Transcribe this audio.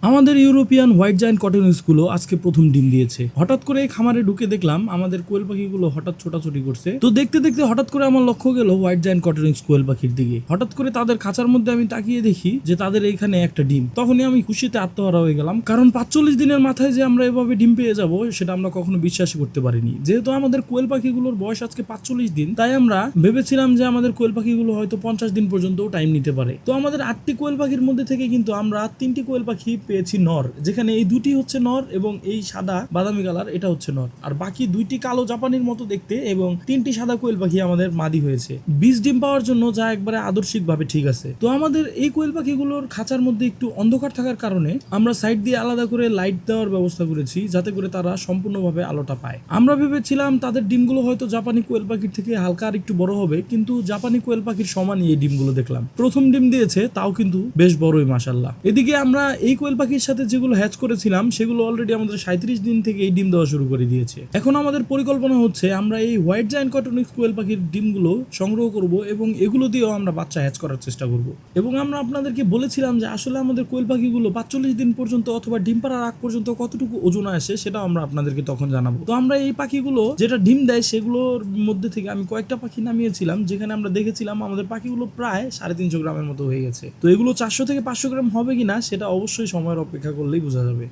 আমাদের European white giant কটনিসগুলো আজকে প্রথম ডিম দিয়েছে। হঠাৎ করে খামারে ঢুকে দেখলাম আমাদের কোয়েল পাখিগুলো হঠাৎ ছোটাছুটি করছে। তো দেখতে দেখতে হঠাৎ করে আমার লক্ষ্য গেল হোয়াইট জায়ান্ট কটনিস কোয়েল পাখির দিকে। হঠাৎ করে তাদের খাঁচার মধ্যে আমি তাকিয়ে দেখি যে তাদের এইখানে একটা ডিম। তখনই আমি খুশিতে আত্মহারা হয়ে গেলাম, কারণ 45 দিনের মাথায় যে আমরা এভাবে ডিম পেয়ে যাব সেটা আমরা কখনো বিশ্বাসই করতে পারিনি। যেহেতু আমাদের কোয়েল পাখিগুলোর বয়স আজকে 45 দিন, তাই আমরা ভেবেছিলাম যে আমাদের কোয়েল পাখিগুলো হয়তো 50 দিন পর্যন্ত টাইম নিতে পারে। তো আমাদের 8টি কোয়েল পাখির মধ্যে থেকে কিন্তু আমরা 3টি কোয়েল পাখি পেয়েছি নর, যেখানে এই দুটি হচ্ছে নর এবং এই সাদা বাদামি কালার এটা হচ্ছে নর, আর বাকি দুইটি কালো জাপানির মতো দেখতে এবং 3টি সাদা কোয়েল পাখি আমাদের মাদি হয়েছে 20 ডিম পাওয়ার জন্য, যা একবারে আদর্শিকভাবে ঠিক আছে। তো আমাদের এই কোয়েল পাখিগুলোর খাঁচার মধ্যে একটু অন্ধকার থাকার কারণে আমরা সাইড দিয়ে আলাদা করে লাইট দেওয়ার ব্যবস্থা করেছি, যাতে করে তারা সম্পূর্ণভাবে আলোটা পায়। আমরা ভেবেছিলাম তাদের ডিমগুলো হয়তো জাপানি কোয়েল পাখির থেকে হালকা আর একটু বড় হবে, কিন্তু জাপানি কোয়েল পাখির সমানই এই ডিমগুলো দেখলাম। প্রথম ডিম দিয়েছে, তাও কিন্তু বেশ বড়ই মাশাআল্লাহ। এদিকে আমরা এই কোয়েল পাখির সাথে যেগুলো হ্যাচ করেছিলাম সেগুলো অলরেডি আমাদের 37 দিন থেকে এই ডিম দেওয়া শুরু করে দিয়েছে। এখন আমাদের পরিকল্পনা হচ্ছে আমরা এই হোয়াইট জায়ান্ট কটনিস কোয়েল পাখির ডিমগুলো সংগ্রহ করব এবং এগুলো দিয়েও আমরা বাচ্চা হ্যাচ করার চেষ্টা করব। এবং আমরা আপনাদেরকে বলেছিলাম যে আসলে আমাদের কোয়েল পাখিগুলো 45 দিন পর্যন্ত অথবা ডিম পাড়ার আগ পর্যন্ত কতটুকু ওজন আসে সেটাও আমরা আপনাদেরকে তখন জানাবো। তো আমরা এই পাখিগুলো যেটা ডিম দেয় সেগুলোর মধ্যে থেকে আমি কয়েকটা পাখি নামিয়েছিলাম, যেখানে আমরা দেখেছিলাম আমাদের পাখিগুলো প্রায় 350 গ্রামের মতো হয়ে গেছে। তো এগুলো 400 থেকে 500 গ্রাম হবে কিনা সেটা অবশ্যই সময়ের অপেক্ষা করলেই বোঝা যাবে।